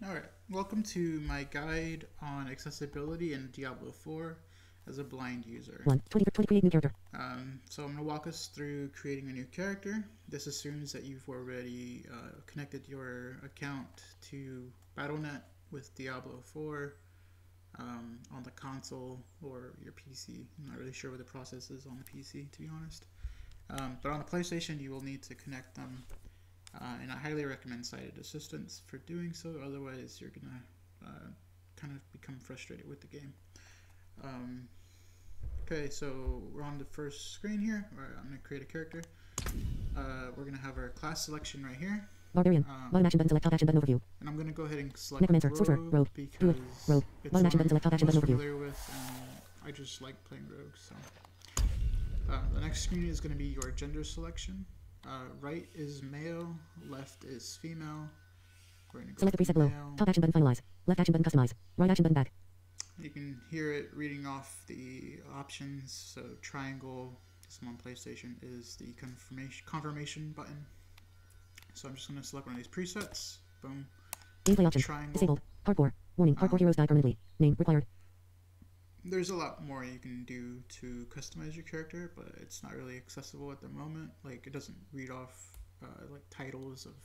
Alright, welcome to my guide on accessibility in Diablo 4 as a blind user. 20 create new character. So I'm going to walk us through creating a new character. This assumes that you've already connected your account to Battle.net with Diablo 4 on the console or your PC. I'm not really sure what the process is on the PC, to be honest. But on the PlayStation, you will need to connect them. And I highly recommend sighted assistance for doing so, otherwise you're going to kind of become frustrated with the game. Okay, so we're on the first screen here. I'm going to create a character. We're going to have our class selection right here. Barbarian. Bottom action button, select top action button overview. And I'm going to go ahead and select Necromancer, rogue sorcerer, rogue, because rogue. it's Bottom action one button, select top I'm action most button overview. familiar with, and I just like playing rogue. So the next screen is going to be your gender selection. Right is male, left is female. We're going to go select the preset below. Top action button, finalize. Left action button, customize. Right action button, back. You can hear it reading off the options. So triangle, this one on PlayStation, is the confirmation button. So I'm just going to select one of these presets. Boom. Gameplay options. Triangle. Disabled. Hardcore. Warning. Hardcore heroes die permanently. Name required. There's a lot more you can do to customize your character, but it's not really accessible at the moment. Like, it doesn't read off like titles of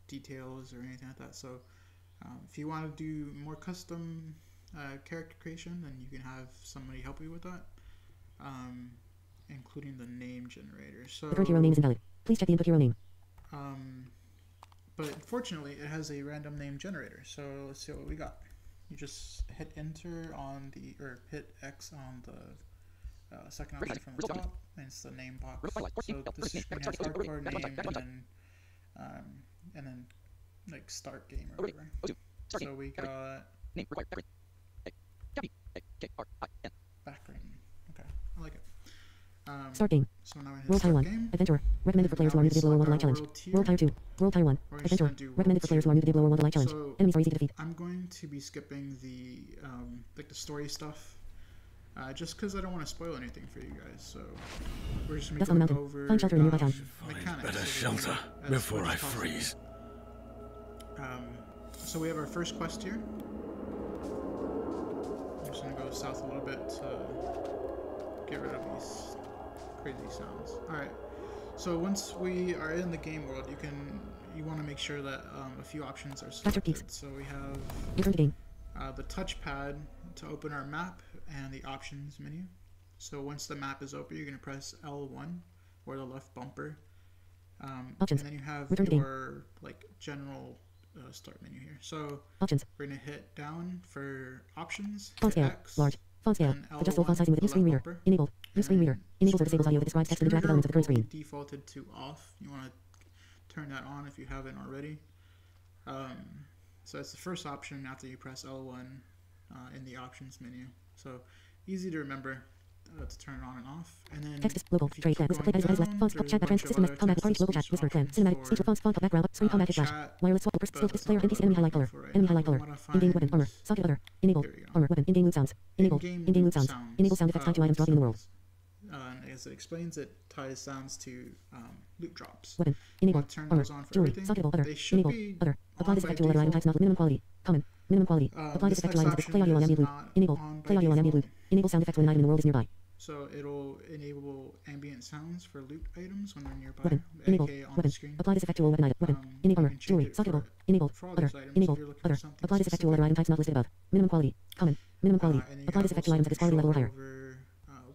details or anything like that. So if you want to do more custom character creation, then you can have somebody help you with that, including the name generator. So The current hero name is invalid. Please check the input hero name. But fortunately, it has a random name generator. So let's see what we got. You just hit enter on the, or hit X on the second option from the top, and it's the name box. So this screen has hardcore name, and then like start game or whatever. So we got background. Okay, I like it. Start game. So now World Tier 1. Adventure. Recommended for players who are new to Diablo World Light Challenge. World Tier 2. World Tier 1. Adventure. Recommended for players who are new to Diablo World Light Challenge. Enemies are easy to defeat. I'm going to be skipping the like the story stuff, just because I don't want to spoil anything for you guys. So we're just going to go over find shelter in nearby town. mechanics. Better shelter before I freeze. So we have our first quest here. I'm just going to go south a little bit to get rid of these crazy sounds. Alright, so once we are in the game world, you want to make sure that a few options are selected. So we have the touchpad to open our map and the options menu. So once the map is open, you're going to press L1 or the left bumper, and then you have your like general start menu here. So we're going to hit down for options, font scale, X, large, font scale, adjustable font sizing with new screen reader, enabled, new screen reader, enables or disables audio that describes text and interactive elements of the current screen. Defaulted to off. You want to turn that on if you haven't already. So that's the first option after you press L1 in the options menu. So easy to remember to turn it on and off. And then text is local, trade, play left, fonts, chat, background, system, combat, party, local chat, whisper, clan, cinematic, speech, fonts, font, background, screen, combat, flash, wireless, swap, skill, player, NPC, enemy, highlight color, in-game weapon, armor, socket, other, enable, armor, weapon, in-game loot sounds, enabled, in-game loot sounds, enable sound effects tied to items dropping in the world. And as it explains, it ties sounds to loot drops. Weapon, enable, armor, jewelry, socketable, other, enable, other, apply this effect to all other item types not minimum quality, common, minimum quality, apply this effect to items, play audio on ambient loop, enable, play audio on ambient loop, enable sound effects when an item in the world is nearby. So it'll enable ambient sounds for loot items when they're nearby. Weapon, enable, weapon, apply this effect to all weapon item, weapon, enable armor, jewelry, socketable, enabled, other, enable, other, apply this effect to all other item types not listed above, minimum quality, common, minimum quality, apply this effect to items at this quality level or higher.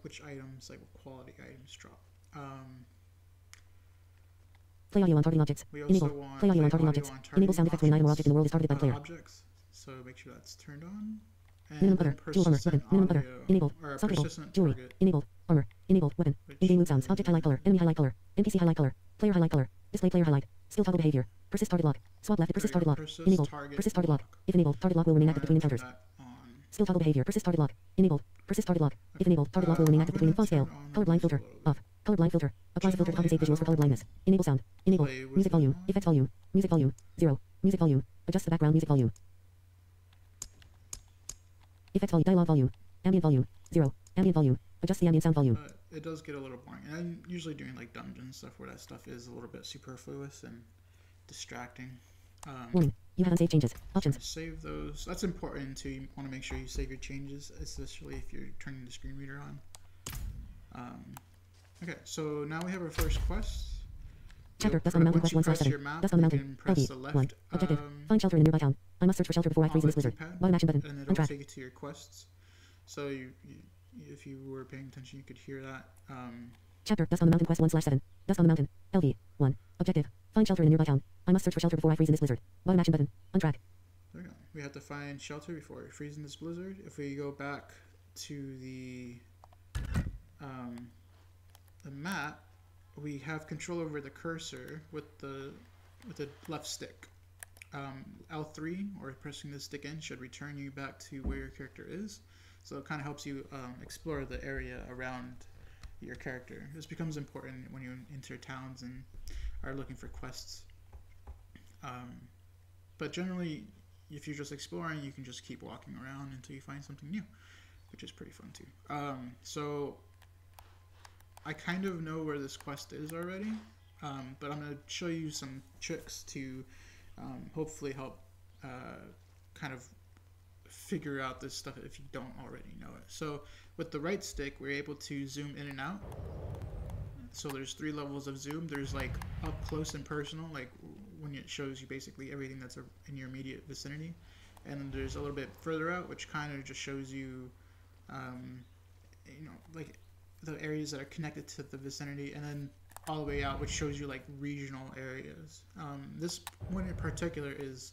Which items, like what quality items drop. Play audio on targeting objects, enable, play audio on targeting objects, enable sound effects when an item or object in the world is targeted by the player. Objects, so make sure that's turned on. Minimum other, jewel armor, weapon, minimum other, enabled, socketable, jewelry, enabled, armor, enabled, weapon, in-game loot sounds, object highlight color, enemy highlight color, NPC highlight color, player highlight color, display player highlight, skill toggle behavior, persist target lock, swap left, persist target lock, enabled, persist target lock, if enabled, target lock will remain active between encounters. Skill toggle behavior, persist target lock, enabled, persist target lock, if enabled, target lock will remain active between font scale, colorblind filter, off, colorblind filter, applies a filter to compensate visuals for color blindness, enable sound, enable, music volume, effects volume, 0, music volume, adjust the background music volume. Effects volume, dialogue volume, ambient volume, 0, ambient volume, adjust the ambient sound volume. it does get a little boring. And I'm usually doing like dungeon stuff where that stuff is a little bit superfluous and distracting. Warning. You have unsaved changes. Options. Save those. That's important too. You want to make sure you save your changes, especially if you're turning the screen reader on. Okay, so now we have our first quest. Chapter. Dust on the mountain. Quest 1/7. Dust on the mountain. LV. 1. Objective. Find shelter in a nearby town. I must search for shelter before I freeze in this blizzard. Bottom action button. And On it'll track. take you to your quests. So if you were paying attention, you could hear that. Chapter. Dust on the mountain. Quest 1/7. Dust on the mountain. LV. 1. Objective. Find shelter in a nearby town. I must search for shelter before I freeze in this blizzard. Bottom action button. On track. There we go. We have to find shelter before we freeze in this blizzard. If we go back to the map, we have control over the cursor with the left stick. L3 or pressing the stick in should return you back to where your character is. So it kind of helps you explore the area around your character. This becomes important when you enter towns and are looking for quests. But generally, if you're just exploring, you can just keep walking around until you find something new, which is pretty fun too. So I kind of know where this quest is already, but I'm going to show you some tricks to hopefully help kind of figure out this stuff if you don't already know it. So with the right stick, we're able to zoom in and out. So there's 3 levels of zoom. There's like up close and personal, like when it shows you basically everything that's in your immediate vicinity. And then there's a little bit further out, which kind of just shows you, you know, like the areas that are connected to the vicinity, and then all the way out, which shows you like regional areas. This one in particular is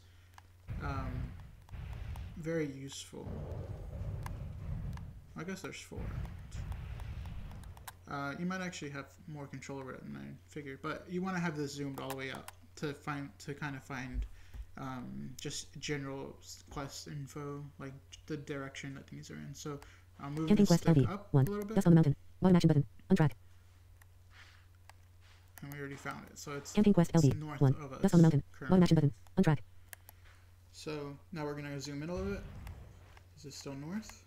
very useful. I guess there's 4. You might actually have more control over it than I figured, but you want to have this zoomed all the way up to kind of find just general quest info, like the direction that things are in. So I'll move Camping this quest stick LV. up 1. a little bit. Dust on the mountain. Bottom action button. On track. And we already found it. So it's Camping quest it's LV. north 1. of us Dust on the mountain. currently. Bottom action button. On track. So now we're going to zoom in a little bit. Is it still north?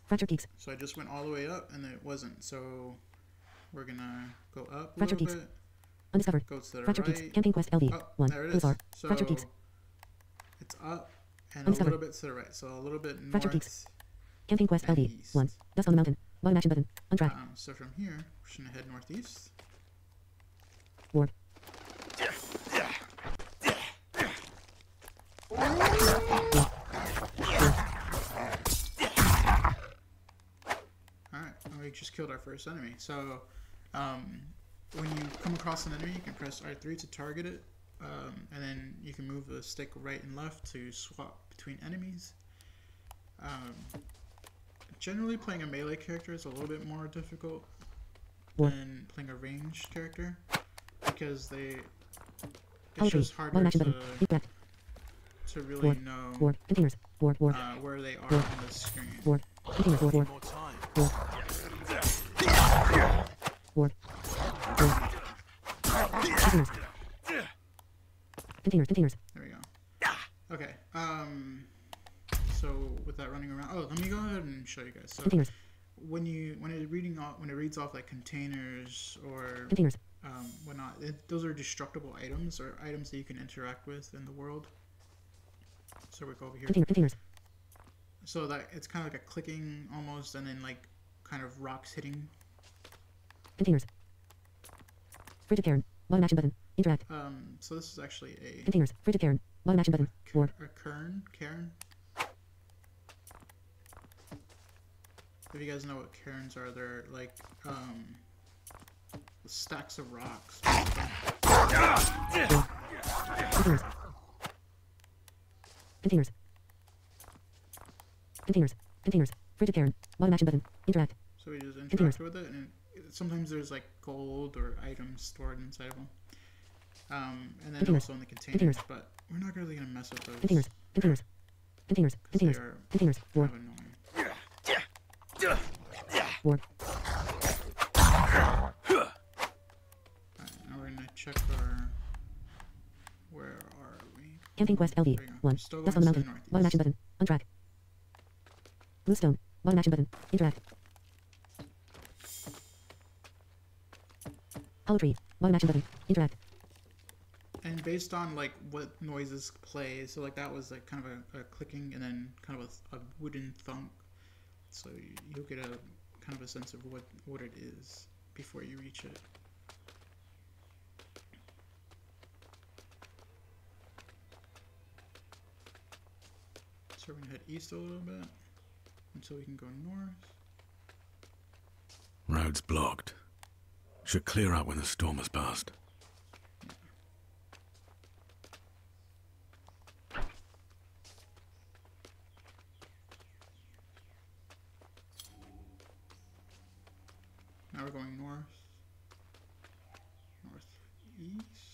Fractured Geeks. So I just went all the way up and it wasn't. So we're going to go up a Fractured little Geeks. bit. Undiscovered. Go to the Fractured right. Geeks. Camping quest LV. Oh, 1. there it Blizzard. is. So Fractured Geeks. it's up and a Undiscovered. little bit to the right. So a little bit Fractured north. Geeks. Camping quest and LV. east. 1. Dust on the mountain. Bottom action button. On track. So from here, we're just going to head northeast. Ward. Alright, we just killed our first enemy. So when you come across an enemy, you can press R3 to target it. And then you can move the stick right and left to swap between enemies. Generally, playing a melee character is a little bit more difficult than playing a ranged character, because it's just harder to really know Ward. Containers. Ward. Ward. where they are on the screen. Ward. Containers. Ward. Ward. More time. Ward. Ward. Containers. Containers. There we go. Okay. So with that running around, let me go ahead and show you guys. So Containers. when it reads off like containers or Containers. whatnot, those are destructible items or items that you can interact with in the world. So we go over here. Containers. So that it's kind of like a clicking almost, and then like kind of rocks hitting. Containers. Frigid Karen. Bottom action button. Interact. So this is actually a Containers. Frigid Karen. Bottom action button. Ward. Karen. If you guys know what Karens are, they're like stacks of rocks. Containers. Containers. Frigid Karen. Bottom action button. Interact. So we just interact with it, and sometimes there's like gold or items stored inside of them. And then also in the containers, but we're not really gonna mess with those. Containers. Ward. Kind of annoying. Ward. Alright, now we're gonna check where are we? Camping quest LV. There we go. 1. Still Dust on going the to mountain. the Bottom action northeast. button. On track. Blue stone. Bottom action button. Interact. Hollow tree. Bottom action button. Interact. And based on like what noises play, so like that was like kind of a clicking and then kind of a wooden thunk. So you'll get a kind of a sense of what it is before you reach it. So we're gonna head east a little bit until we can go north. Road's blocked. Should clear up when the storm has passed. Now we're going north. Northeast.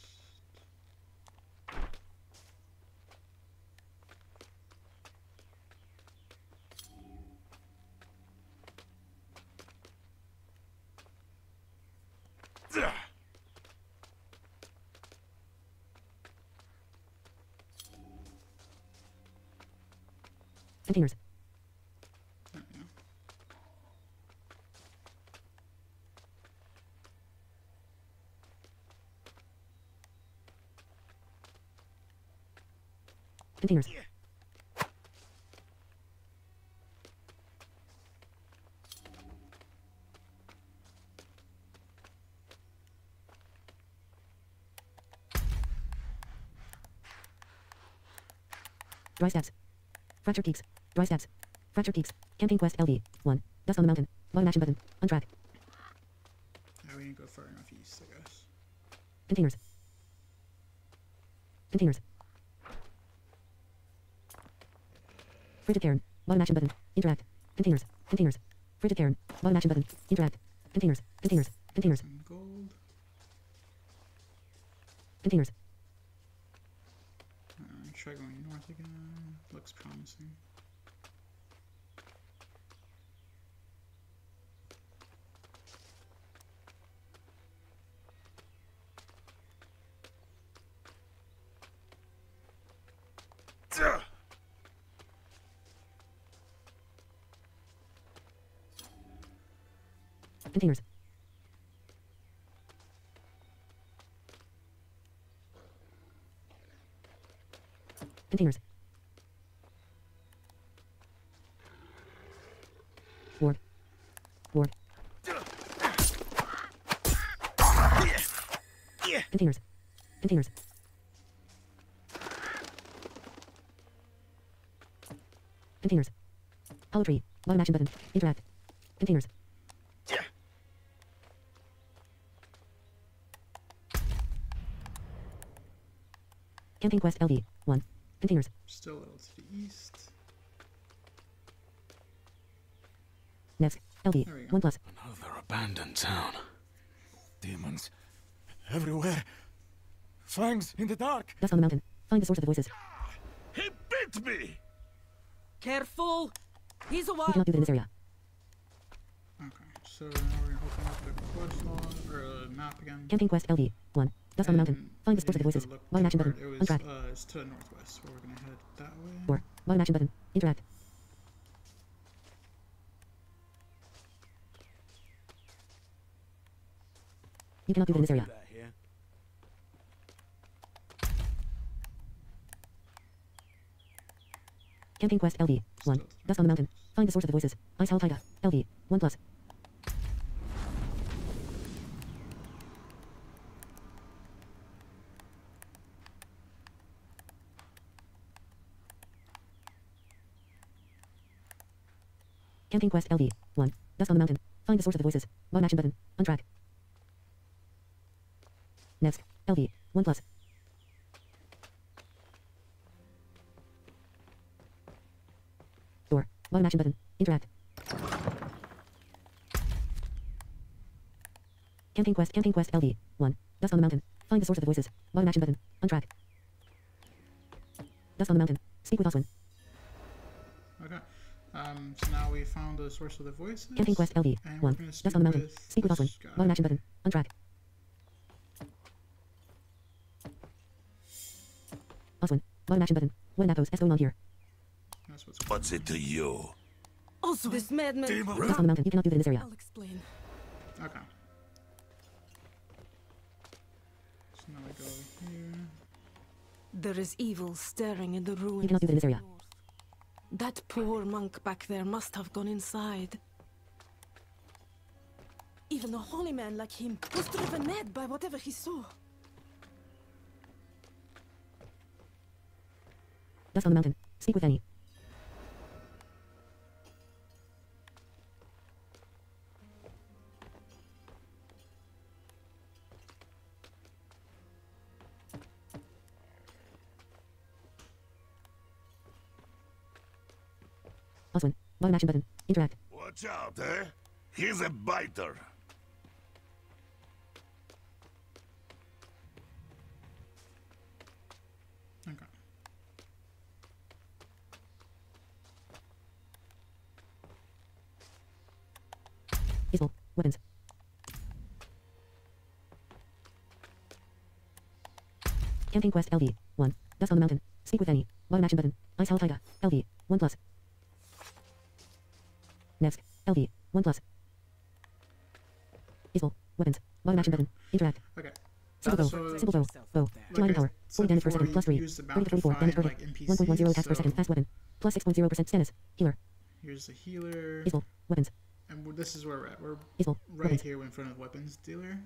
Containers. There we go. Containers. Dry steps. Fractured peaks. Dry steps. Fractured peaks. Camping quest LV. 1. Dust on the mountain. Bottom action button. Untrack. We didn't go far enough east, I guess. Containers. Containers. Frigid Cairn. Bottom action button. Interact. Containers. Containers. Frigid Cairn. Bottom action button. Interact. Containers. Containers. Containers. Some gold. Containers. Try going north again. Looks promising. Containers. Containers. Ward. Ward. Containers. Containers. Containers. Hollow tree. Bottom action button. Interact. Containers. Camping quest LV. 1. Containers. Still a little to the east. Next. LV. There we go. 1 plus. Another abandoned town. Demons. Everywhere. Fangs in the dark. Dust on the mountain. Find the source of the voices. He bit me! Careful! He's a You wild. cannot do that in this area. Okay, so now we're gonna open up the quest log or map again. Camping quest LV. 1. Dust on the mountain. And Find the source of the you need voices. to look Bottom action where button. It was, Untrack. it's to the northwest, so we're gonna head that way. 4. Bottom action button. Interact. You cannot do that in this area. Camping quest LV. 1. Dust on the mountain. Find the source of the voices. Ice Hell Taiga. LV. 1 plus. Camping quest LV. 1. Dust on the mountain. Find the source of the voices. Bottom action button. Untrack. Next. LV. 1 plus. Door. Bottom action button. Interact. Camping quest LV. 1. Dust on the mountain. Find the source of the voices. Bottom action button. Untrack. Dust on the mountain. Speak with Oswin. Okay. So now we found the source of the voices. Camping quest LV. And 1. we're gonna Dust on the mountain. Speak with this Oswin. guy. Bottom action button. Untrack. Oswin. Bottom action button. What an appos is going on here? That's What's it to you? Also, this madman. Dust on the mountain. You cannot do that in this area. I'll explain. Okay. go here. There is evil staring in the ruins. You cannot do it in this area. That poor monk back there must have gone inside. Even a holy man like him was driven mad by whatever he saw. Dust on the mountain. Speak with Annie. Oswin. Bottom action button. Interact. Watch out, eh? He's a biter. Okay. Peaceful. Weapons. Camping quest LD. 1. Dust on the mountain. Speak with Annie. Bottom action button. Ice Hell Taiga. LD. 1 plus. Next. LD. 1 plus. Peaceful. Weapons. Bottom action button. Interact. Okay. Simple bow. So, Simple bow. Bow. 2 item power. 40 damage per second plus 3. 30 to 44 damage per hit. 1.10 attacks per second. Fast weapon. Plus 6.0% status. Healer. here's the healer. Peaceful. Weapons. And this is where we're at. We're Peaceful. right Weapons. here in front of weapons dealer.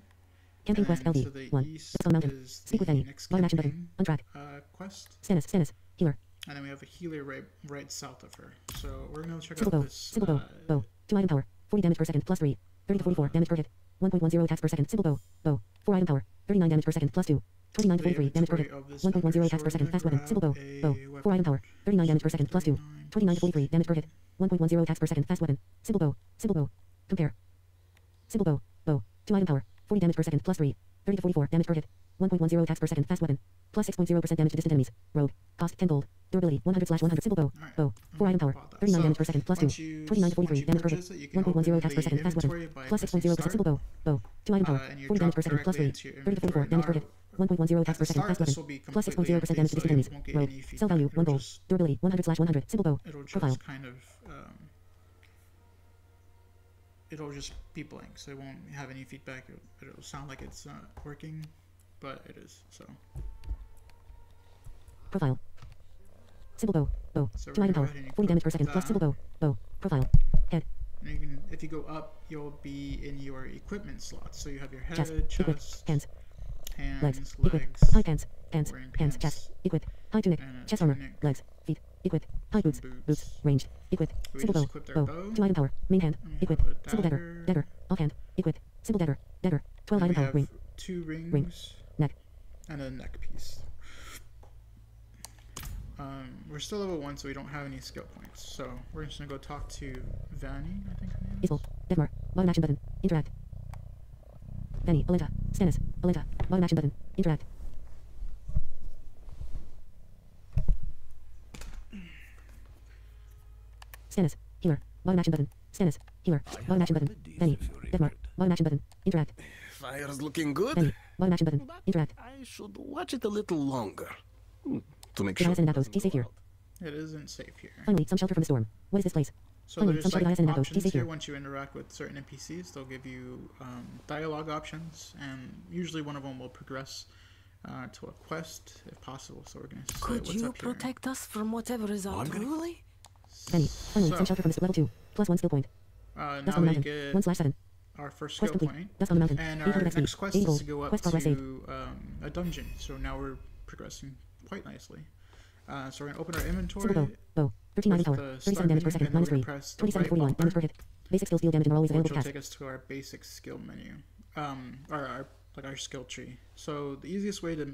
Camping quest And LD. to the 1. east Dust on the mountain. is Speak with the Annie. next Bottom action campaign, button. On track. quest. Status. Status. Healer. And then we have a healer right south of her. So we're gonna check Simple out bow. this. Simple bow. Bow. 2 item power. 40 damage per second plus 3. 30 to 44 damage per hit. 1.10 attacks per second. Simple bow. Bow. 4 item power. 39 damage per second plus 2. 29 to 43 damage per hit. 1.10 attacks per second. Fast weapon. Simple bow. Bow. 4 item power. 39 damage per second plus 2. 29 to 43 damage per hit. 1.10 attacks per second. Fast weapon. Simple bow. Simple bow. Compare. Simple bow. Bow. 2 item power. 40 damage per second plus 3. 30 to 44 damage per hit. 1.10 attacks per second. Fast weapon. Plus 6.0% damage to distant enemies. Rogue. Cost 10 gold. Durability 100/100. Simple bow. Alright. Bow. 4 item power. 39 damage per second plus 2. 29 to 43 damage per hit. 1.10 attacks per second. Fast weapon. Plus 6.0%. Simple bow. Bow. 2 item power. 40 damage per second plus 3. 30 to 44 damage per hit. 1.10 attacks per second. Fast weapon. Plus 6.0% damage to distant enemies. Rogue. Sell value 1 gold. Durability 100/100. Simple bow. It'll just Profile. kind of it'll just be blank, so it won't have any feedback. It'll sound like it's not working, but it is. So Profile. Simple bow. Bow. So 2 item power. 40 damage per second plus simple bow. Bow. Profile. Head. and you can, if you go up, you'll be in your equipment slots. So you have your head, Chest. chest, Equip. Hands. hands, Legs. legs, Equip. High pants. Pants. wearing Pants. Chest. Equip. High tunic. and a Chest armor. tunic. Legs. Feet. Equip. High boots. Boots. Ranged. Equip. We Simple just bow. equipped our Bow. bow. 2 item power. Main hand. And we Equip. have a Simple dagger. dagger. Dagger. Offhand. Equip. Simple dagger. Dagger. 12 And item we power. have Ring. 2 rings Neck. and a neck piece. We're still level 1, so we don't have any skill points. So we're just gonna go talk to Vanny, I think her name is. Peaceful. Deathmark. Bottom action button. Interact. Benny. Alenta. Stannis. Alenta. Bottom action button. Interact. Stannis. Healer. Bottom action button. Stannis. Healer. Bottom action button. Benny. Deathmark. Bottom action button. Interact. Fire's looking good. Benny. Bottom action button. Interact. I should watch it a little longer. To make Did sure. I send Natos? Be safe here. It isn't safe here. Finally, some shelter from the storm. What is this place? So Finally, there's some shelter like that I send Natos. Be options safe here here. once you interact with certain NPCs. They'll give you dialogue options, and usually one of them will progress to a quest if possible. So we're gonna say Could what's you up here. protect us from whatever is unruly? Benny. Finally, some shelter from the level 2. Plus 1 skill point. Now Dust on the we mountain. get 1/7. our first Quest skill complete. point, Dust on the mountain. and our 800 XP. next quest 80 is gold. to go up Quest progress saved. to a dungeon. So now we're progressing quite nicely. So we're gonna open our inventory. Simple bow. Bow. 13 item with power. the 37 start damage per menu, second. and then Minus we're 3. gonna press the 27 to right 41 damage per bumper, hit. Basic skill deal damage and are always which available will to cast. take us to our basic skill menu, or our skill tree. So the easiest way to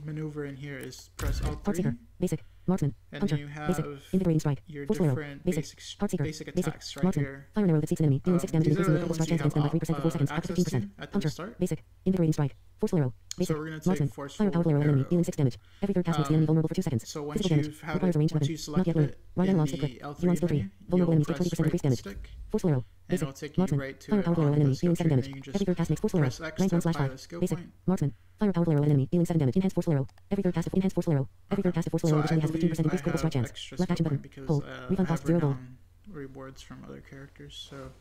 maneuver in here is press Alt3, Heartseeker. Basic. Marksman. and Hunter. then you Basic. have Invigorating strike. your Forceful arrow. different Basic. basic Heartseeker. attacks right Marksman. here. Fire an arrow that seeks an enemy. Dealing 6 damage to These increase are the the critical ones strike you chance against them by have 3% for 4 seconds, up to access 15%. to at the Hunter. start. Basic. Invigorating strike. Forceful arrow. Basic. So we're gonna take Marksman. forceful Fire a powerful arrow at enemy, arrow. dealing 6 damage. Every third cast makes the enemy vulnerable for 2 seconds. So once Physical damage. you have Requires a ranged once weapon. you Not select yet learned. it Right in analog stick the click. L3 You on skill tree. menu, Vulnerable you'll enemies take press 20% increased damage. stick, Forceful arrow. and Basic. it'll take you Marksman. right to Fire a it powerful on arrow at the enemy, skill dealing 7 tree, and damage. then you can Every just third cast makes forceful arrow. press X Rank to 1 slash apply 5. the skill Basic. point. Marksman. Fire a powerful arrow at enemy, dealing 7 damage. Enhanced forceful arrow. Every third cast of enhanced forceful arrow. Every third cast of forceful So arrow I additionally has a 15% believe I increased critical strike have chance. extra Left skill action button. point because Hold. I Refund have cost 0 gold. renown rewards from other characters. So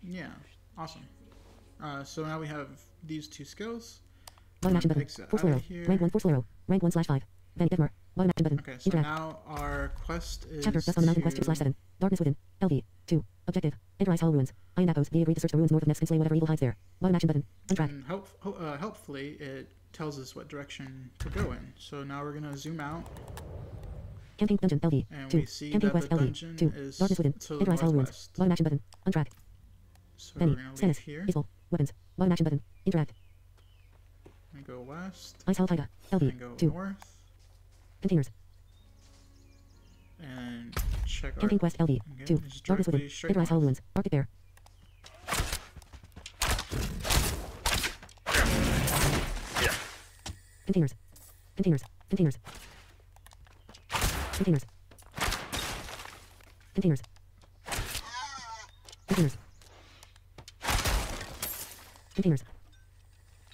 yeah, awesome. So now we have these two skills. Bottom action button. Exit Force out of arrow. here. Rank 1 force arrow. Rank 1/5. Vanity Deathmar. Bottom action button. Okay, so Interact. now our quest is Chapter Dust on the Mountain Quest 2/7. Darkness Within. LV. 2. Objective. Enter Ice Hollow Ruins. Iron Apples. Be agreed to search the ruins north of Nest and slay whatever evil hides there. Bottom action button. Untrack. And helpfully, it tells us what direction to go in. So now we're gonna zoom out, Camping Dungeon. LV. and 2. we see Camping that Quest. the LV. dungeon 2. is Darkness Within. to the Enter Ice Hollow Ruins. northwest. Bottom action button. Untrack. So we're Penny. gonna leave Status. here Peaceful. Weapons. Bottom action button. Interact. and go west, Ice Hollow Taiga. and LV. go 2. north, Containers. and check our. Camping Quest. LV. Again, 2. just Darkness directly Within. straight Enter Ice Hollow north. Ruins. Arctic Bear. Containers. Containers. Containers. Containers. Containers. Containers. Containers.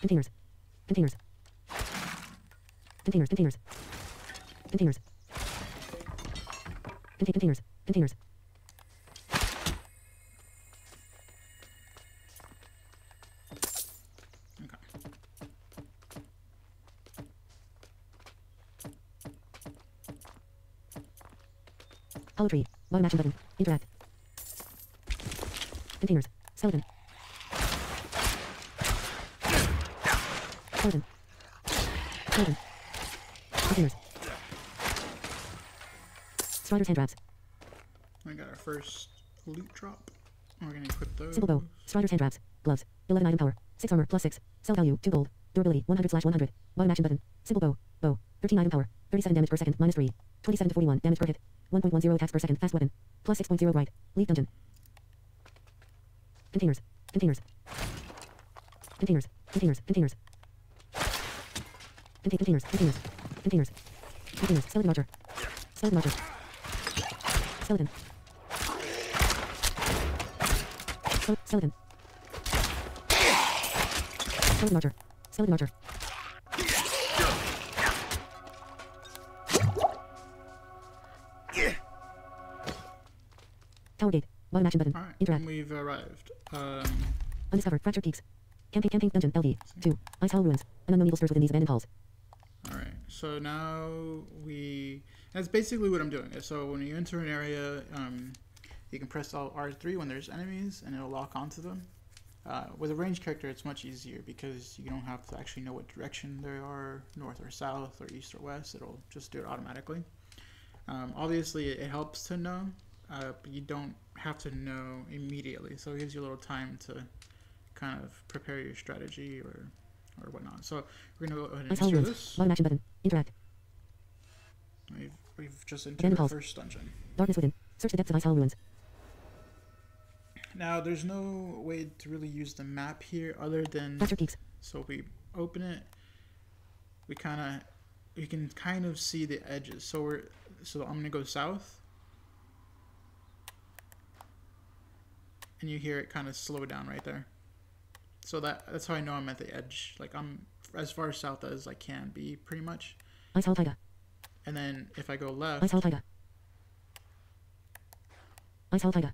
Containers. Containers. Containers. Containers. Containers. Containers. Containers. Okay. Hollow tree. Bottom action button. Interact. Containers. Skeleton. Skeleton. Skeleton. Containers. Strider's hand traps. We got our first loot drop. We're gonna equip those. Simple bow. Strider's hand traps. Gloves. 11 item power. 6 armor plus 6. Sell value 2 gold. Durability 100/100. Bottom action button. Simple bow. Bow. 13 item power. 37 damage per second minus 3. 27 to 41 damage per hit. 1.10 attacks per second. Fast weapon. Plus 6.0 bright. Leaf dungeon. Containers. Containers. Containers. Containers. Containers. Containers. Containers. Containers. Containers. Skeleton archer. Skeleton archer. Skeleton. Skeleton. Skeleton archer. Skeleton archer. Tower gate. Bottom action button. Alright, Interact. and we've arrived. Undiscovered. Fractured peaks. Camping dungeon. LV. 2. Ice Hollow ruins. An unknown evil stirs within these abandoned halls. Alright, so now that's basically what I'm doing. So when you enter an area, you can press Alt R3 when there's enemies, and it'll lock onto them. With a ranged character, it's much easier because you don't have to actually know what direction they are, north or south, or east or west. It'll just do it automatically. Obviously, it helps to know, but you don't have to know immediately. So it gives you a little time to kind of prepare your strategy or whatnot. So we're gonna go ahead and Ice Hollow enter ruins. this. Bottom action button. Interact. We've just entered Abandoned the halls. first dungeon. Darkness within. Search the depths of Ice Hollow ruins. Now, there's no way to really use the map here other than, Fractured peaks. so if we open it, we can kind of see the edges. So I'm gonna go south, and you hear it kind of slow down right there. So that's how I know I'm at the edge. Like I'm as far south as I can be, pretty much. Ice Hollow Taiga. And then if I go left, Ice Hollow Taiga. Ice Hollow Taiga.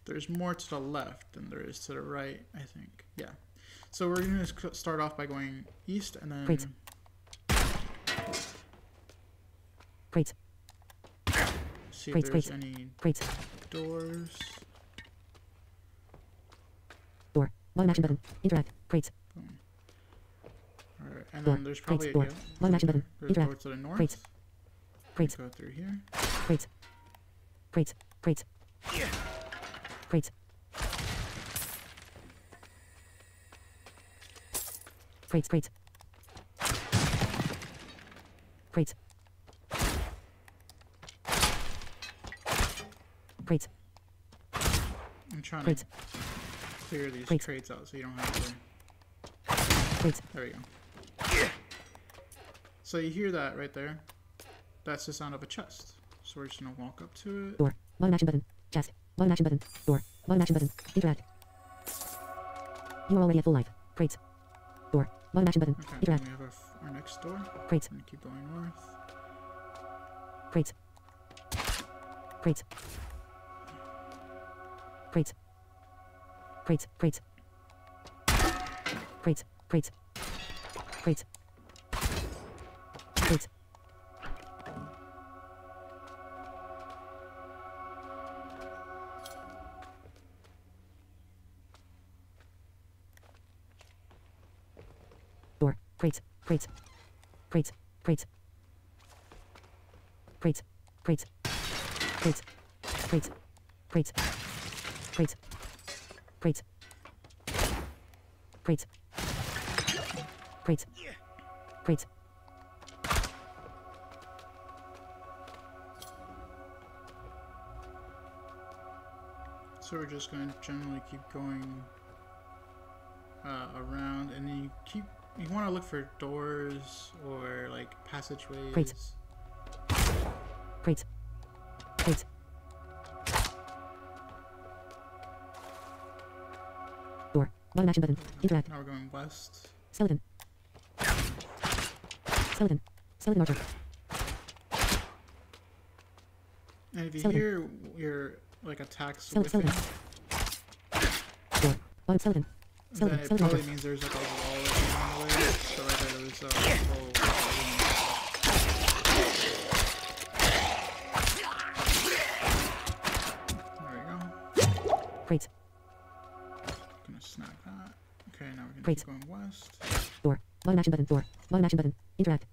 there's more to the left than there is to the right, I think. Yeah. So we're going to start off by going east and then... Crates. Crates. See Crates, if there's crates, any crates. doors. Door. Bottom action button. Interact. Crates. Boom. Alright, and Door. then there's Crates. probably Door. yeah, Bottom action button. there's a door Interact. to the north. Crates. Crates. Go through here. Crates. Crates. Crates. Crates. Crates. Crates. Crates. Crates. I'm trying Crates. to clear these Crates. crates out so you don't have to... Crates. There we go. So you hear that right there? That's the sound of a chest. So we're just gonna walk up to it. Door. Bottom action button. Chest. Bottom action button. Door. Bottom action button. Interact. You are already at full life. Crates. Door. Bottom action button. Okay, then Interact. we have our next door. Crates. And keep going north. Crates. Crates. Crates. Crates. Crates. Crates. Crates. Crates. Crates. Door. Crates. Crates. Crates. Crates. Crates. Crates. Crates. Crates. Crates. Crates. Crates. Crates. Crates. Crates. So we're just going to generally keep going around, and then you want to look for doors or like passageways. Crates. Crates. Crates. Door. Button action button. Interact. Now we're going west. Skeleton. Skeleton. Skeleton archer. And if you Skeleton. hear your like attacks Skeleton. within, Door. Bottom skeleton. then Skeleton. it Skeleton probably archer. means there's like a wall or something on the way. So right there was a whole There we go. Crates. Gonna snap that. Okay, now we're gonna Crates. keep going west. Door. Bottom action button. Door. Bottom action button. Interact.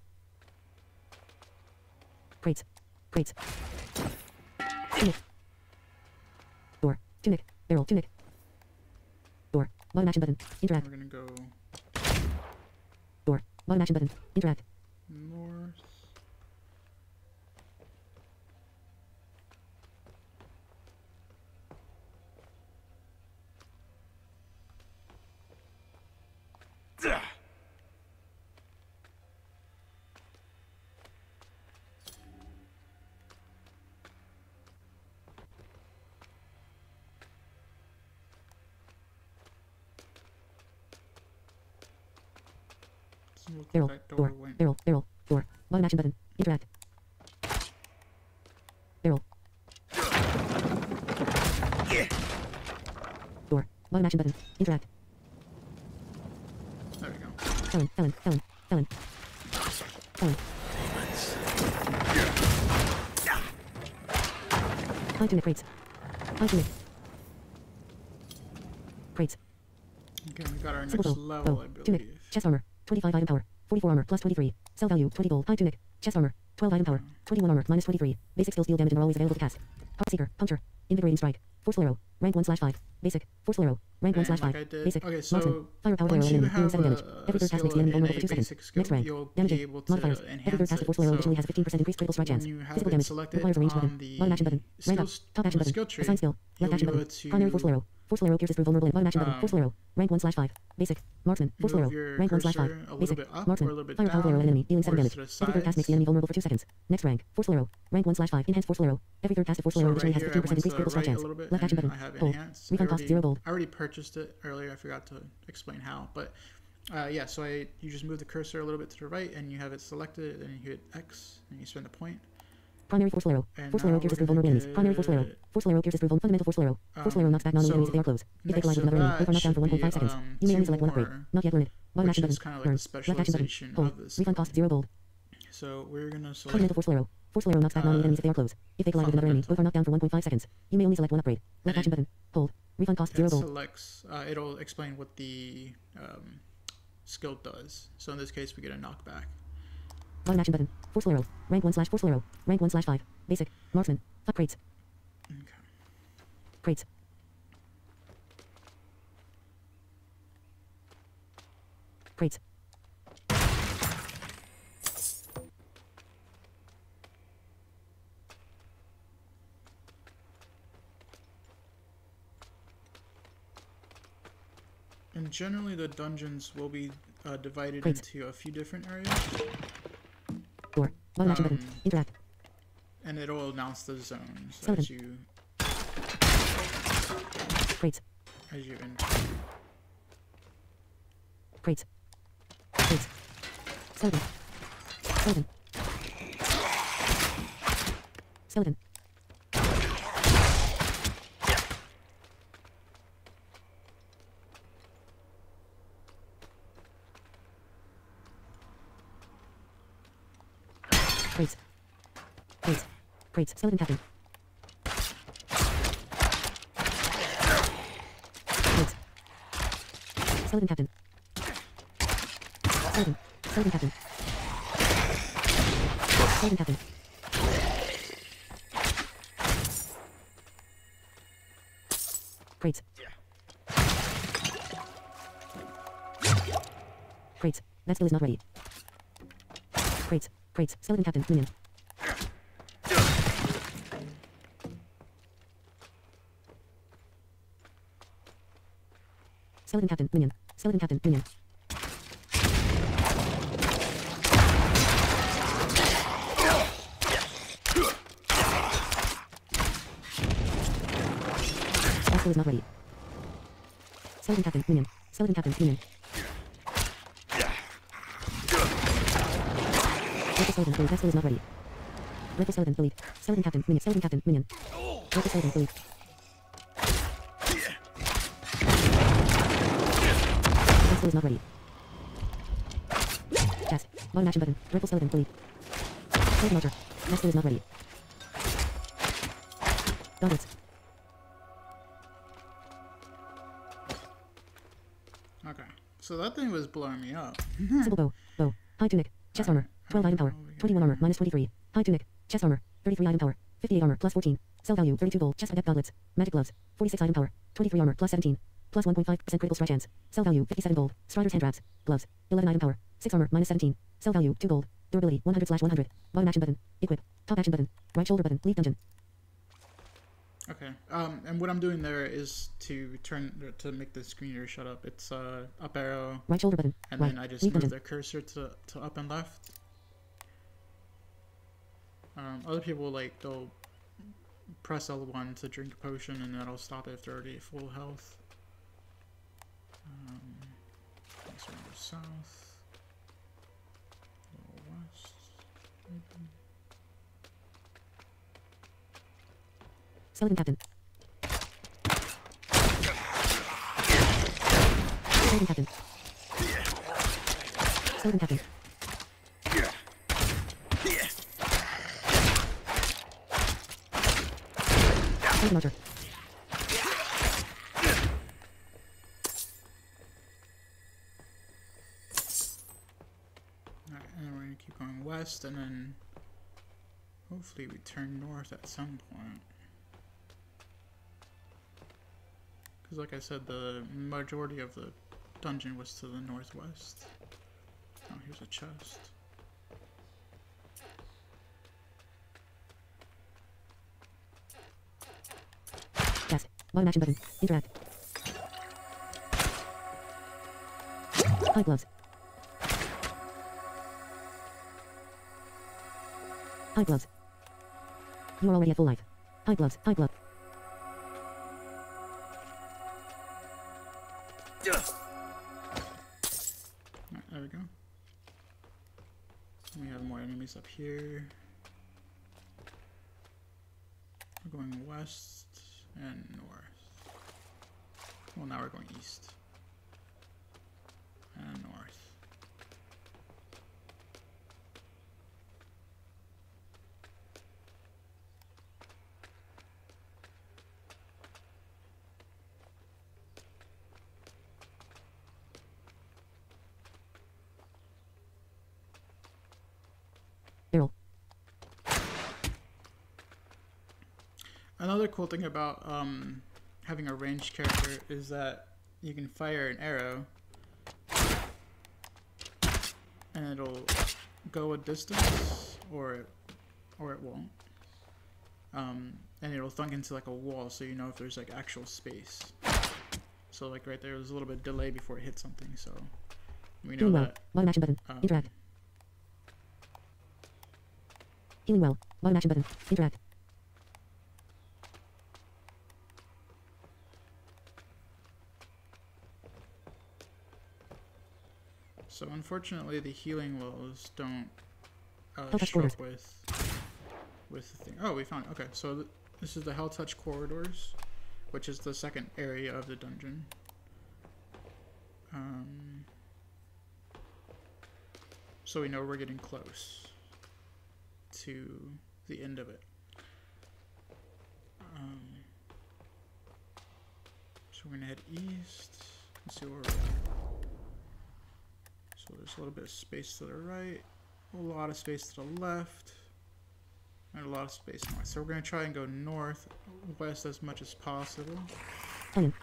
Crates. Crates. Tunic. Door. Tunic. Barrel. Tunic. Door. Bottom action button. Interact. We're gonna go Door. Bottom action button. Interact. north. Doesn't look Barrel. like that Door. door went. Barrel. Barrel. Door. Bottom action button. Interact. Barrel. Door. Bottom action button. Interact. There we go. Felon. Felon. Felon. Felon. Felon. High tunic crates. High tunic. Crates. Okay, we got our next Simple bow. level, Bow. I Tunic. believe. Chest armor. 25 item power. 44 armor plus 23. Sell value 20 gold. High tunic. Chest armor. 12 item power. 21 armor minus 23. Basic skills deal damage and are always available to cast. Pop seeker. Puncture. Invigorating strike. Force arrow. Rank 1/5. Basic. Force arrow. Rank And 1/5. like I did. Basic. Okay, Marksman. so Firepower once arrow you enemy. Dealing have 7 damage. Every third cast makes the enemy vulnerable for 2 seconds. basic skill, Next rank. you'll Damage. be able to Modifiers. Every third enhance cast of it. force arrow So additionally has a 15% increased critical strike chance. when you have Physical it damage. selected Requires a ranged on weapon. the Bottom action button. Rank up. Top action button. skill tree, Assign skill. you'll Left action be button. able to Primary force arrow. Force arrow pierces through vulnerable. Bottom action button. Force arrow. Rank 1/5. Basic. Marksman. Force arrow. move your Rank 1/5. cursor a little Basic. bit up Marksman. or a little bit Firepower down, arrow enemy. Dealing 7 or damage. to the Every third cast makes the sides. enemy vulnerable for 2 seconds. Next rank. Force arrow. Rank 1/5. Enhanced force arrow. Every third cast of force So arrow right additionally has here, I 15% went to increased the critical strike right a chance. little bit, Left action and button. I have Hold. enhanced. Refund costs 0 gold. I already purchased it earlier. I forgot to explain how, but yeah. So you just move the cursor a little bit to the right, and you have it selected, and you hit X, and you spend a point. Primary force arrow. And Force now arrow we're pierces through gonna vulnerable enemies. Primary force arrow. get, Force arrow pierces through fundamental force arrow. Force arrow knocks back non-melee enemies if they are close. If they next collide to with another enemy, that both are knocked down for should 1.5 be, seconds. You may only two select one upgrade. more, Not yet learned. Bottom which action is button. kind of like Learn. the Left action button. specialization Hold. of this. Refund costs 0 gold. So we're gonna select Fundamental force arrow. Force arrow knocks back non-melee enemies if they are close. If they collide with another enemy, both are knocked down for 1.5 seconds. You may only select one upgrade. Left action button. Hold. Refund costs 0 it gold. selects. It'll explain what the skill does. So in this case, we get a knockback. Bottom action button. Force arrow. Rank 1/force arrow. Rank 1/5. Basic. Marksman. Top crates. Okay. Crates. Crates. And generally, the dungeons will be divided Crates. into a few different areas, Door. Bottom action button. Interact. and it'll announce the zones Skeleton. Crates. as you enter. Crates. Crates. Skeleton. Skeleton. Skeleton. Crates. Crates. Crates. Skeleton captain. Crates. Skeleton captain. Skeleton. Skeleton captain. Skeleton captain. Crates. Crates. That skill is not ready. Crates. Crates. Skeleton captain. Minion. Skeleton captain. Minion. Skeleton captain. Minion. That skill is not ready. Skeleton captain. Minion. Skeleton captain. Minion. Rifle skeleton. Delete. That skill is not ready. Rifle skeleton. Delete. Skeleton captain. Minion. Skeleton captain. Minion. Rifle skeleton. Delete. That skill is not ready. Chest. Bottom action button. Rifle skeleton. Delete. Skeleton archer. That skill is not ready. Gauntlets. Okay. So that thing was blowing me up. Simple bow. Bow. High tunic. Chest armor. 12 item power. 21 armor. Minus 23. High tunic. Chest armor. 33 item power. 58 armor. Plus 14. Sell value. 32 gold. Chest adept gauntlets. Magic gloves. 46 item power. 23 armor. Plus 17. Plus 1.5% critical strike chance. Sell value. 57 gold. Strider's hand wraps. Gloves. 11 item power. 6 armor. Minus 17. Sell value. 2 gold. Durability. 100/100. Bottom action button. Equip. Top action button. Right shoulder button. Leave dungeon. Okay. And what I'm doing there is to make the screen here shut up. It's up arrow, Right shoulder button. and Right. then I just Leave move dungeon. the cursor to up and left. Other people they'll press L1 to drink a potion, and that'll stop it if they're already at full health. Next one goes south, a little west. Skeleton captain. Skeleton captain. Skeleton captain. Skeleton archer. Alright, and then we're gonna keep going west, and then hopefully we turn north at some point. Because like I said, the majority of the dungeon was to the northwest. Oh, here's a chest. Chest. Bottom action button. Interact. High gloves. High gloves. You are already at full life. High gloves. High glove. Alright, there we go. We have more enemies up here. We're going west and north. Well, now we're going east and north. Barrel. Another cool thing about having a ranged character is that you can fire an arrow and it'll go a distance, or it won't. And it'll thunk into like a wall, so you know if there's like actual space. So like right there, there's a little bit of delay before it hits something, so we know Healing well. that. Bottom action button. Interact. Healing well. Bottom action button. Interact. So unfortunately, the healing wells don't Touch show up corridors. with the thing. Oh, we found it. Okay, so this is the Hell Touch Corridors, which is the second area of the dungeon. So we know we're getting close to the end of it. So we're gonna head east and see where we're at. So there's a little bit of space to the right, a lot of space to the left, and a lot of space north. So we're gonna try and go north, west as much as possible. Onion.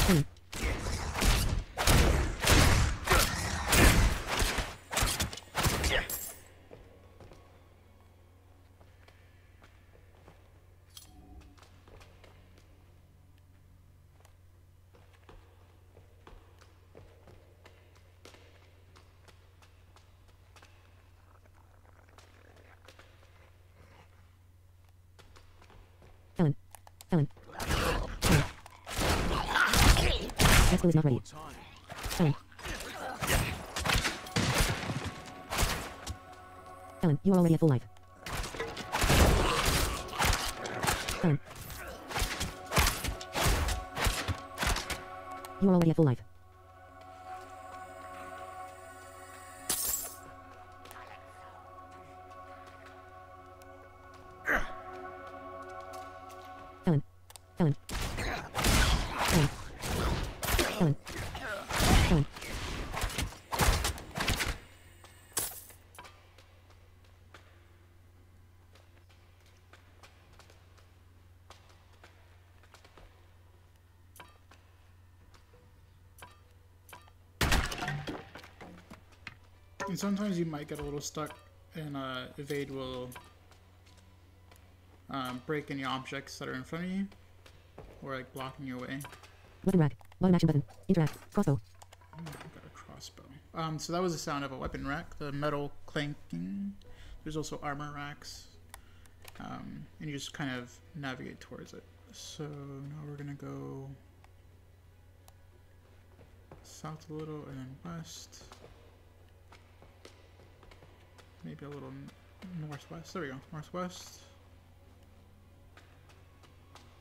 Onion. Felon. Felon. Felon. Next clue is not ready. Felon. Felon, you are already at full life. Felon. You are already at full life. Felon. Felon. Felon. Felon. Felon. And sometimes you might get a little stuck, and evade will break any objects that are in front of you, or like blocking your way. Weapon rack. Bottom action button. Interact. Crossbow. Oh, I got a crossbow. So that was the sound of a weapon rack, the metal clanking. There's also armor racks, and you just kind of navigate towards it. So now we're gonna go south a little and then west. Maybe a little northwest. There we go. Northwest.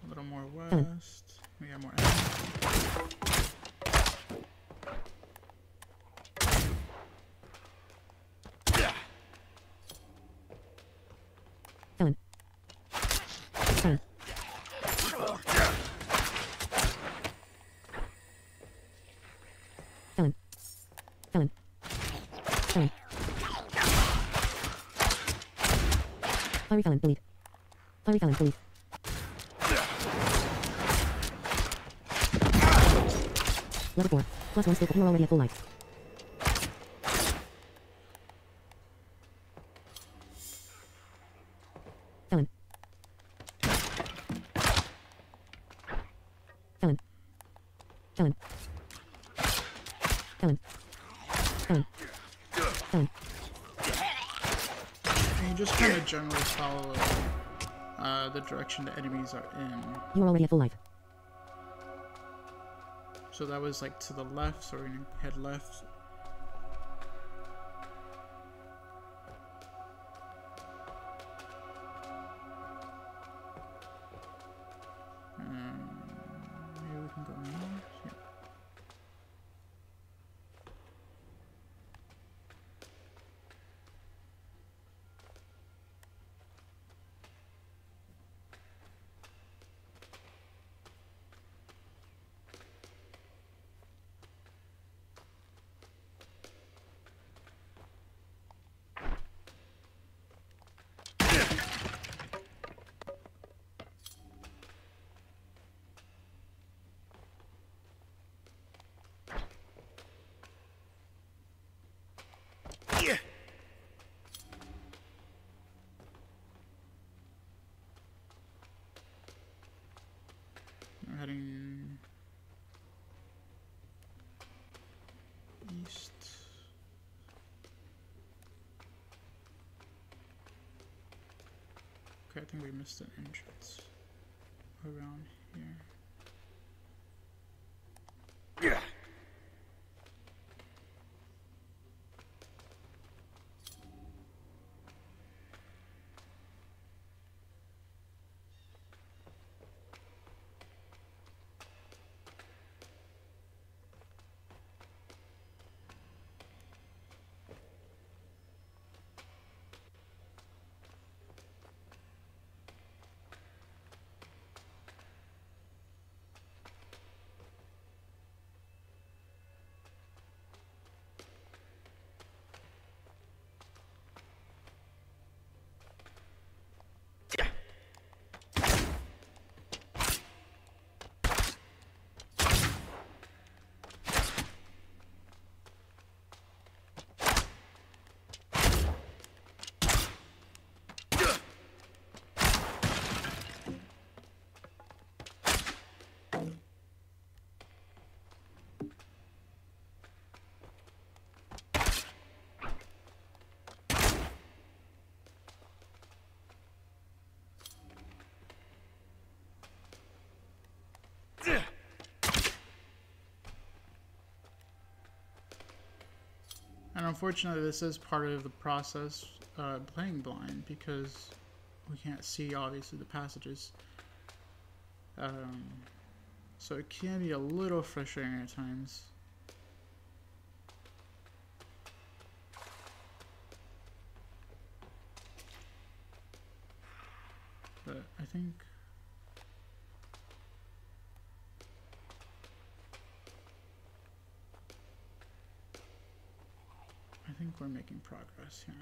A little more west. We got more enemies. Felon. Felon. Felon. Felon. Felon. Fiery felon, delete. Fiery felon, delete. Level 4. Plus 1 skill. You are already at full life. Felon. Felon. Felon. Felon. Felon. Felon. And you just kind of generally follow the direction the enemies are in. You are already at full life. So that was like to the left, so we're gonna head left. Maybe we can go north. Yeah. We're heading east. Okay, I think we missed an entrance around here. unfortunately, this is part of the process playing blind because we can't see obviously the passages. So it can be a little frustrating at times. But I think we're making progress here.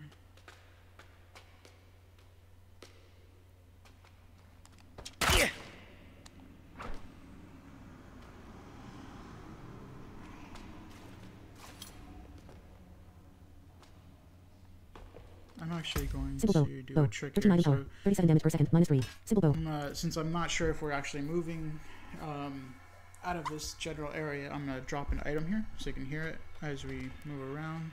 I'm actually going Simple to do bow. a trick 13 here. item power. 37 damage per second. -3. Simple bow. Since I'm not sure if we're actually moving out of this general area, I'm going to drop an item here so you can hear it as we move around.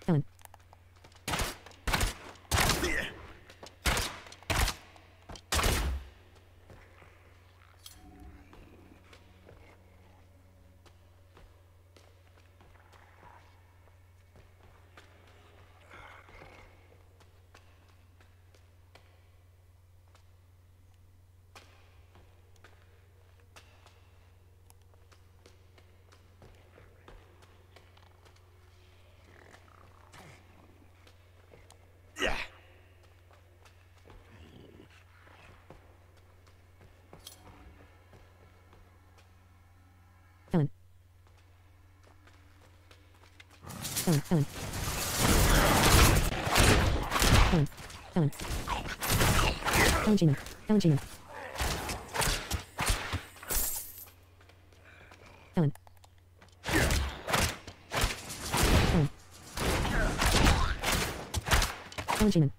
Felon. Felon. Felon. Felon. Felon. Felon. Felon G-man. Felon G-man. Felon. Felon. Felon G-man.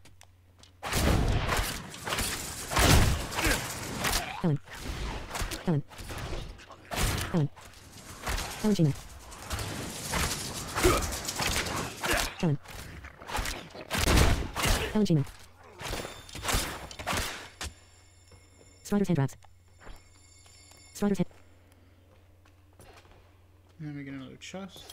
Felon. Felon. Felon. Felon G-man. Felon. Felon G-man. Strider's hand grabs. Strider's hand. And then we get another chest.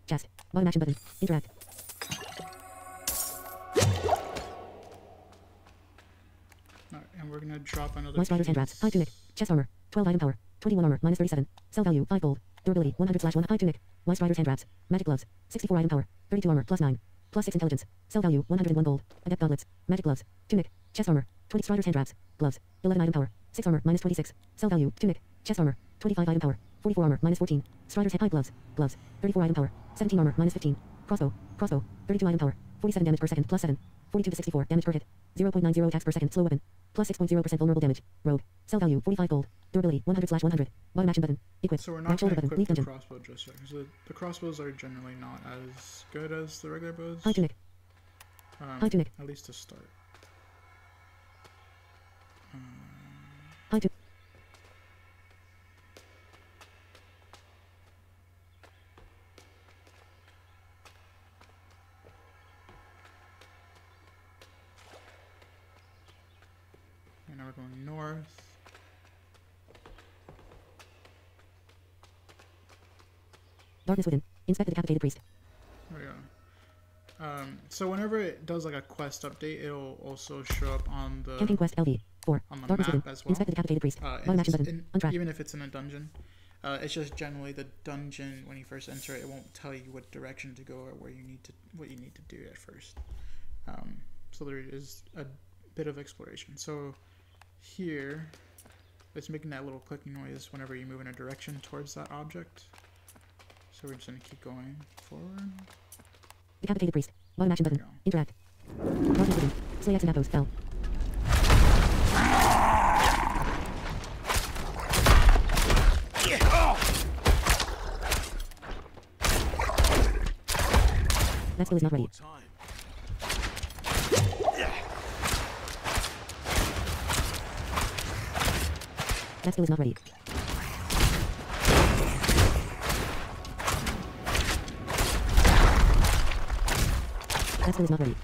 Chest. Bottom action button. Interact. Alright, and we're gonna drop another One Strider's hand grabs. High tunic. Chest armor. 12 item power. 21 armor. -37. Sell value. 5 gold. Durability. 100/1. High tunic. One Strider's hand grabs. Magic gloves. 64 item power. 32 armor. +9. +6 intelligence. Sell value. 101 gold. Adept gauntlets. Magic gloves. Tunic. Chest armor. 20 Strider's hand grabs. Gloves. 11 item power. 6 armor. -26. Sell value. Tunic. Chest armor. 25 item power. 44 armor. -14. Strider's hand. High gloves. Gloves. 34 item power. 17 armor. -15. Crossbow. Crossbow. 32 item power. 47 damage per second. +7. 42 to 64 damage per hit. 0.90 attacks per second. Slow weapon. +6.0% vulnerable damage. Rogue. Sell value. 45 gold. Durability. 100/100. Bottom action button. Equip. So we're Right not shoulder going to button. Leave equip the dungeon. crossbow just yet, because the crossbows are generally not as good as the regular bows. High tunic. High tunic. At least to start. High tunic. going north. Darkness within. Inspect the decapitated priest. There we go. So whenever it does like a quest update, it'll also show up on the Camping quest LV. 4. on the Darkness map within. as well. Inspect the decapitated priest. Bottom action button. Untrack. Even if it's in a dungeon, it's just generally the dungeon when you first enter it. It won't tell you what direction to go or what you need to do at first. So there is a bit of exploration. So here, it's making that little clicking noise whenever you move in a direction towards that object. So we're just gonna keep going forward. Decapitated priest. Bottom action button. Interact. Darkness within. Slay X and Appos. L. That skill is not ready. That skill is not ready. That skill is not ready.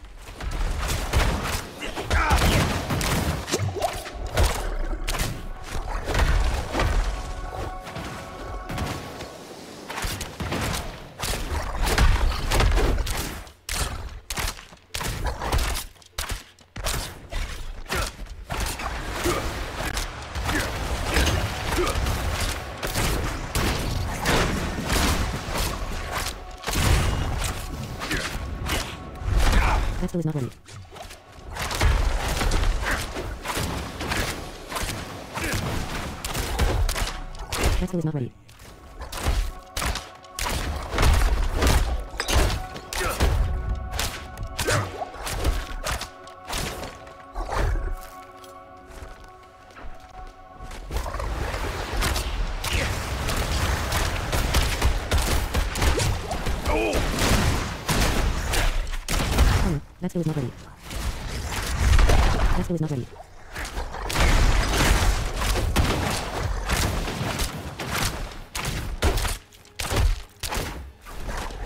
That skill is not ready. That skill is not ready. That skill is not ready. That skill is not ready.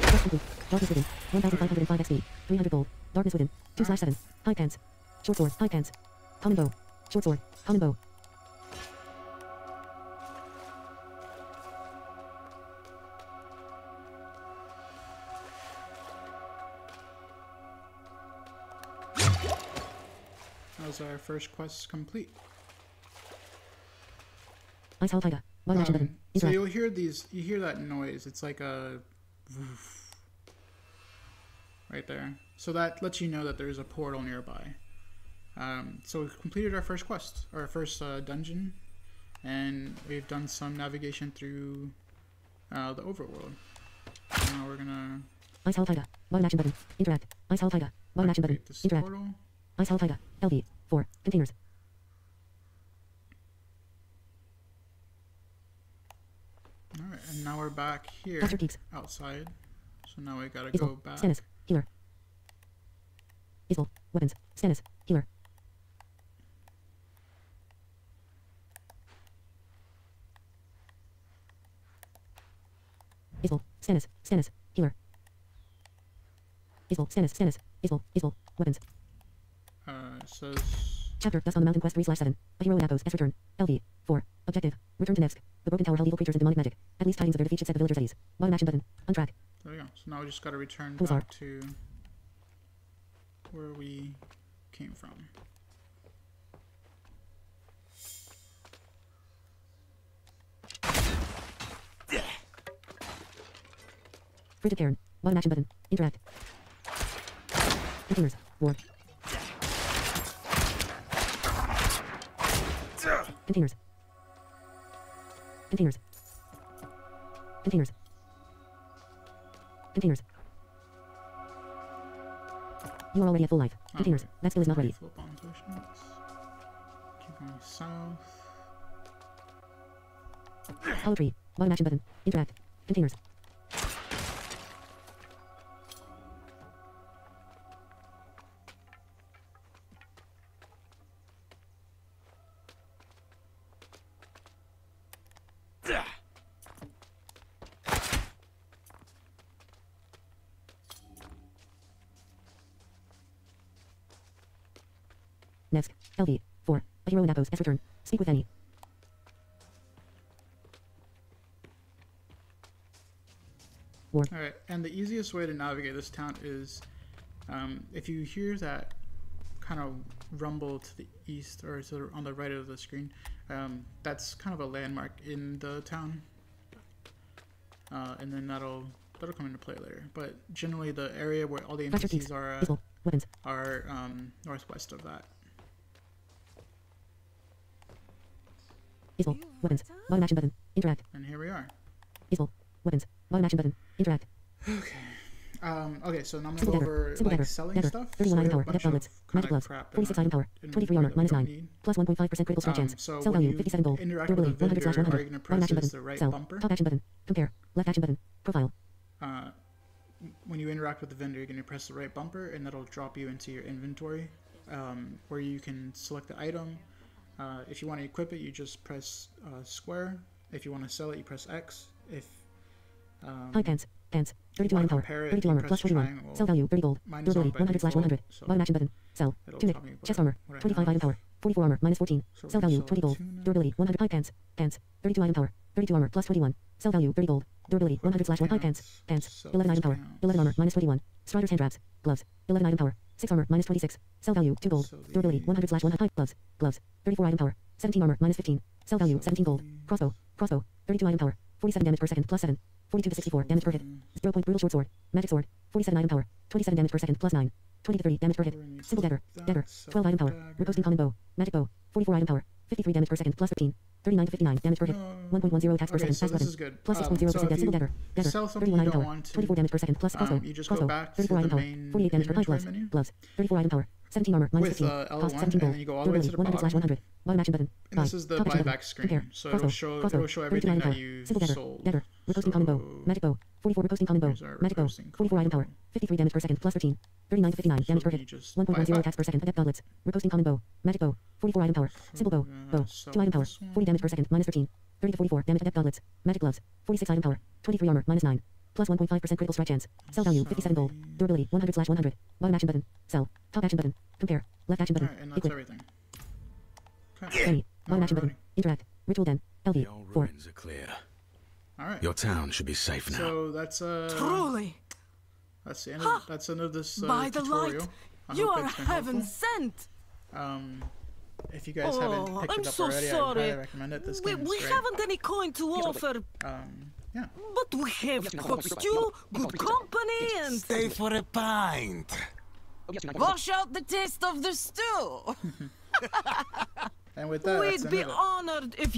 Quest complete. Darkness within. 1505 XP. 300 gold. Darkness within. 2/7. High pants. Short sword. High pants. Common bow. Short sword. Common bow. That was our first quest complete. Ice Hall Taiga. Bottom action button. So Interact. you'll hear you hear that noise. It's like a woof right there. So that lets you know that there's a portal nearby. So we've completed our first quest, our first dungeon, and we've done some navigation through the overworld. Now we're gonna Ice Hall Taiga. Bottom action button. Interact. Ice Hall Taiga. Bottom action button. activate this Interact. portal. Ice Hall Taiga. LV. 4. Containers. Alright, and now we're back here Capture peaks. outside. So now we gotta Isbel. go back. Stannis. Healer. Isbel. Weapons. Stannis. Healer. Isbel. Stannis. Stannis. Healer. Isbel. Stannis. Stannis. Isbel. Isbel. Weapons. It says Chapter. Dust on the Mountain Quest 3/7. A hero in Appos. S return. LV. 4. Objective. Return to Nevsk. The broken tower held evil creatures and demonic magic. At least tidings of their defeat should set the villagers at ease. Bottom action button. Untrack. there we go. So now we just gotta return Pulsar. back to where we came from. Frigid Cairn. Bottom action button. Interact. Containers. War. Containers. Containers. Containers. Containers. You are already at full life. Containers. Alright. That skill is not ready. Flip on potions. Keep going south. Hollow tree. Bottom action button. Interact. Containers. Nevsk. LV. 4. A hero in Appos S return. Speak with any. War. Alright, and the easiest way to navigate this town is if you hear that kind of rumble to the east or on the right of the screen, that's kind of a landmark in the town. And then that'll come into play later. But generally the area where all the NPCs are at are northwest of that. Isol. Weapons. Bottom action button. Interact. And here we are. Isol. Weapons. Bottom action button. Interact. Okay. Okay, so now I'm gonna go over like selling stuff. 31 item power. Adept gauntlets. Magic gloves. 46 item power. 23 armor. Minus 9. Plus 1.5% critical strike chance. So Sell value 57 gold. Durability 100/100. Bottom action button. the right Sell. bumper. Top action button. Compare. Left action button. Profile. When you interact with the vendor, you're gonna press the right bumper, and that'll drop you into your inventory, where you can select the item. If you want to equip it, you just press square. If you want to sell it, you press X. If high pants. Pants. 32 item power. 32 armor. Plus 21. Sell value 30 gold. Durability 100/100. Bottom action button. Sell. Tunic. Chest armor. 25 item power. 44 armor. Minus 14. Sell value 20 gold. Durability 100. High pants. Pants. 32 item power. 32 armor. Plus 21. Sell value 30 gold. Durability 100/1. High pants. Pants. 11 item power. 11 armor. Minus 21. Strider's hand wraps. Gloves. 11 item power. 6 armor. Minus 26. Sell value 2 gold. Durability 100/100. High gloves. Gloves. 34 item power. 17 armor. Minus 15. Sell value 17 gold. Crossbow. Crossbow. 32 item power. 47 damage per second. Plus 7. 42 to 64 damage per hit. 0 point brutal short sword. Magic sword. 47 item power. 27 damage per second. Plus 9. 20 to 30 damage per hit. Simple dagger. Dagger. 12 item power. Riposting common bow. Magic bow. 44 item power. 53 damage per second. Plus 15. 39 to 59 damage per hit. 1.10 attacks per second. So Fast this weapon. is good. Plus 6.0% dead. Simple dagger. Dagger. 31 item power. 24 damage per second. Plus crossbow. You just go Crossbow. back to 34 item the power. main 48 damage per high gloves. menu. Gloves. 34 item power. 17 armor. Minus With 15. L1, Cost 17 and gold. then you go all the way to Durability the bottom. 100/100. Bottom action button. And this is the Top action buyback button. screen. Compare. So Crossbow. it'll show everything that you Simple dagger. sold. Dagger. Riposting common bow. Magic bow. 44 riposting common bow. Here's our Magic bow. riposting 44 item power. common bow. 53 damage per second. Plus 13. 39 to 59 damage per you hit. just 1.10 buy attacks per second. Adept gauntlets. Riposting common bow. Magic bow. 44 item power. Simple bow. Bow. 2 item power. 40 damage per second. Minus 13. 30 to 44 damage. Adept gauntlets. Magic gloves. 46 item power. 23 armor. Minus 9. Plus 1.5% critical strike chance. Sell value 57 gold. Durability 100/100. Bottom action button. Sell. Top action button. Compare. Left action button. Alright, and that's Equip. everything. Okay. Any. Bottom Now action we're button. Interact. Ritual den. LV. The old 4. ruins are clear. Alright. Your town should be safe now. So that's Truly, that's the end of this by the tutorial. light, I you hope are it's been heaven helpful. sent. If you guys haven't picked I'm it up so already, I sorry. highly recommend it. This We, game is we great. haven't any coin to offer, Yeah. but we have cooked stew, good company, and Stay for a pint. wash out the taste of the stew. And with that, that's We'd the be end of it. honored if